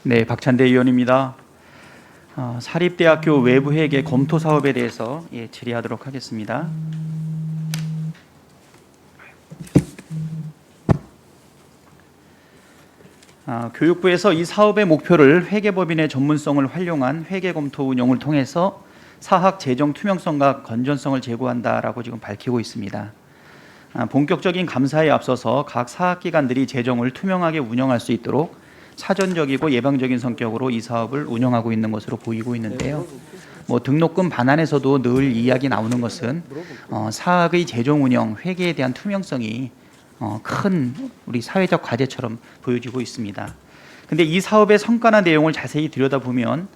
네, 박찬대 의원입니다. 사립대학교 외부회계 검토 사업에 대해서 질의하도록 하겠습니다. 교육부에서 이 사업의 목표를 회계법인의 전문성을 활용한 회계검토 운영을 통해서 사학 재정 투명성과 건전성을 제고한다라고 지금 밝히고 있습니다. 본격적인 감사에 앞서서 각 사학기관들이 재정을 투명하게 운영할 수 있도록 사전적이고 예방적인 성격으로 이 사업을 운영하고 있는 것으로 보이고 있는데요. 등록금 반환에서도 늘 이야기 나오는 것은 사학의 재정 운영, 회계에 대한 투명성이 큰 우리 사회적 과제처럼 보여지고 있습니다. 근데 이 사업의 성과나 내용을 자세히 들여다보면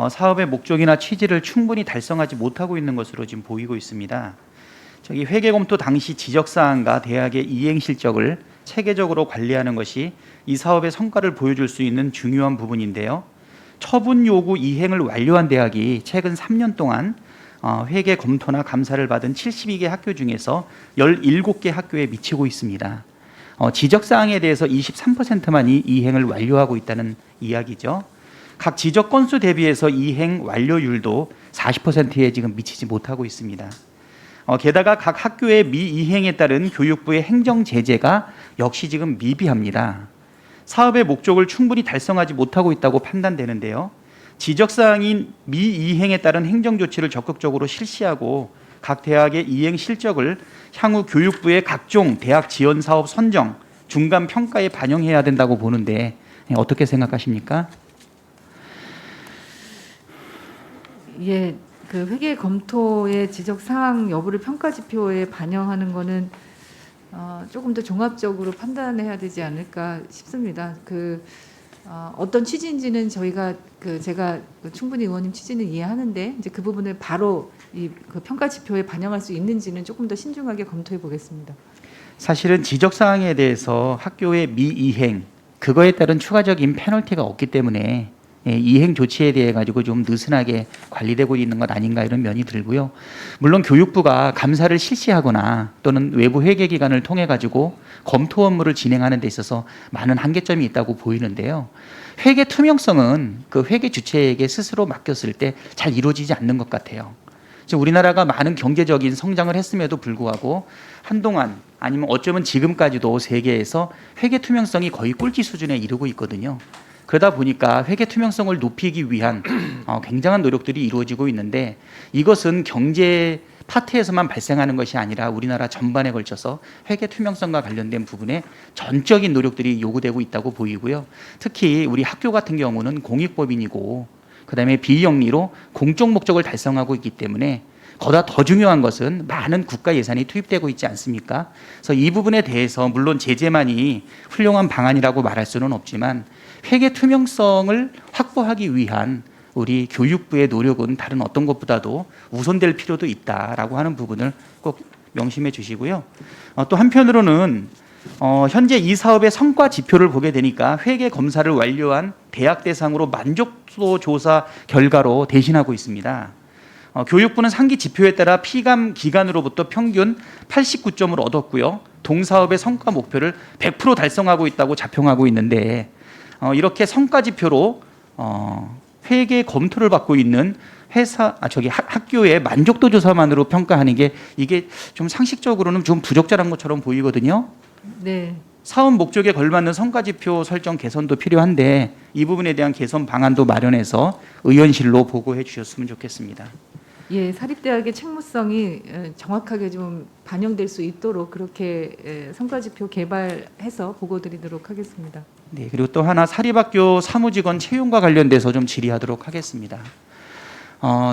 사업의 목적이나 취지를 충분히 달성하지 못하고 있는 것으로 지금 보이고 있습니다. 회계검토 당시 지적사항과 대학의 이행 실적을 체계적으로 관리하는 것이 이 사업의 성과를 보여줄 수 있는 중요한 부분인데요. 처분 요구 이행을 완료한 대학이 최근 3년 동안 회계 검토나 감사를 받은 72개 학교 중에서 17개 학교에 미치고 있습니다. 지적사항에 대해서 23%만이 이행을 완료하고 있다는 이야기죠. 각 지적 건수 대비해서 이행 완료율도 40%에 지금 미치지 못하고 있습니다. 게다가 각 학교의 미이행에 따른 교육부의 행정 제재가 역시 지금 미비합니다. 사업의 목적을 충분히 달성하지 못하고 있다고 판단되는데요. 지적사항인 미이행에 따른 행정조치를 적극적으로 실시하고 각 대학의 이행 실적을 향후 교육부의 각종 대학 지원 사업 선정, 중간 평가에 반영해야 된다고 보는데 어떻게 생각하십니까? 예, 그 회계 검토의 지적 사항 여부를 평가 지표에 반영하는 거는 조금 더 종합적으로 판단해야 되지 않을까 싶습니다. 어떤 취지인지는 제가 충분히 의원님 취지는 이해하는데 이제 그 부분을 바로 그 평가 지표에 반영할 수 있는지는 조금 더 신중하게 검토해 보겠습니다. 사실은 지적 사항에 대해서 학교의 미이행 그거에 따른 추가적인 페널티가 없기 때문에 이행 조치에 대해 가지고 좀 느슨하게 관리되고 있는 것 아닌가 이런 면이 들고요. 물론 교육부가 감사를 실시하거나 또는 외부 회계기관을 통해 가지고 검토 업무를 진행하는 데 있어서 많은 한계점이 있다고 보이는데요. 회계 투명성은 그 회계 주체에게 스스로 맡겼을 때 잘 이루어지지 않는 것 같아요. 지금 우리나라가 많은 경제적인 성장을 했음에도 불구하고 한동안 아니면 어쩌면 지금까지도 세계에서 회계 투명성이 거의 꼴찌 수준에 이르고 있거든요. 그러다 보니까 회계 투명성을 높이기 위한 굉장한 노력들이 이루어지고 있는데 이것은 경제 파트에서만 발생하는 것이 아니라 우리나라 전반에 걸쳐서 회계 투명성과 관련된 부분에 전적인 노력들이 요구되고 있다고 보이고요. 특히 우리 학교 같은 경우는 공익법인이고 그다음에 비영리로 공적 목적을 달성하고 있기 때문에 보다 더 중요한 것은 많은 국가 예산이 투입되고 있지 않습니까? 그래서 이 부분에 대해서 물론 제재만이 훌륭한 방안이라고 말할 수는 없지만 회계 투명성을 확보하기 위한 우리 교육부의 노력은 다른 어떤 것보다도 우선될 필요도 있다라고 하는 부분을 꼭 명심해 주시고요. 또 한편으로는 현재 이 사업의 성과 지표를 보게 되니까 회계 검사를 완료한 대학 대상으로 만족도 조사 결과로 대신하고 있습니다. 교육부는 상기 지표에 따라 피감 기관으로부터 평균 89점을 얻었고요. 동사업의 성과 목표를 100% 달성하고 있다고 자평하고 있는데 이렇게 성과 지표로 회계 검토를 받고 있는 학교의 만족도 조사만으로 평가하는 게 이게 좀 상식적으로는 좀 부적절한 것처럼 보이거든요. 네. 사업 목적에 걸맞는 성과 지표 설정 개선도 필요한데 이 부분에 대한 개선 방안도 마련해서 의원실로 보고해 주셨으면 좋겠습니다. 예, 사립대학의 책무성이 정확하게 좀 반영될 수 있도록 그렇게 성과지표 개발해서 보고드리도록 하겠습니다. 네, 그리고 또 하나 사립학교 사무직원 채용과 관련돼서 좀 질의하도록 하겠습니다.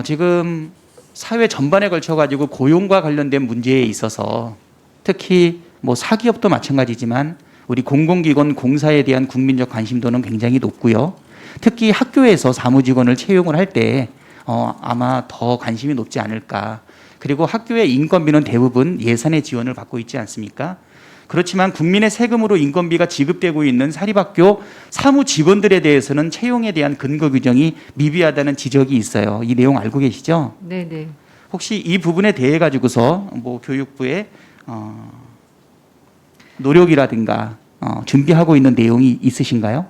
지금 사회 전반에 걸쳐 가지고 고용과 관련된 문제에 있어서 특히 사기업도 마찬가지지만 우리 공공기관 공사에 대한 국민적 관심도는 굉장히 높고요. 특히 학교에서 사무직원을 채용을 할 때 아마 더 관심이 높지 않을까. 그리고 학교의 인건비는 대부분 예산의 지원을 받고 있지 않습니까? 그렇지만 국민의 세금으로 인건비가 지급되고 있는 사립학교 사무 직원들에 대해서는 채용에 대한 근거 규정이 미비하다는 지적이 있어요. 이 내용 알고 계시죠? 네. 혹시 이 부분에 대해 가지고서 교육부의 노력이라든가 준비하고 있는 내용이 있으신가요?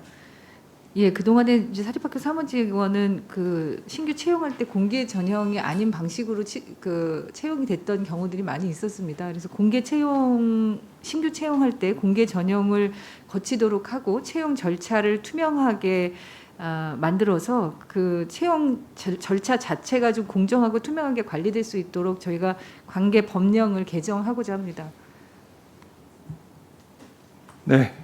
예, 그동안에 이제 사립학교 사무직원은 그 신규 채용할 때 공개 전형이 아닌 방식으로 채용이 됐던 경우들이 많이 있었습니다. 그래서 신규 채용할 때 공개 전형을 거치도록 하고 채용 절차를 투명하게 만들어서 그 채용 절차 자체가 좀 공정하고 투명하게 관리될 수 있도록 저희가 관계 법령을 개정하고자 합니다. 네,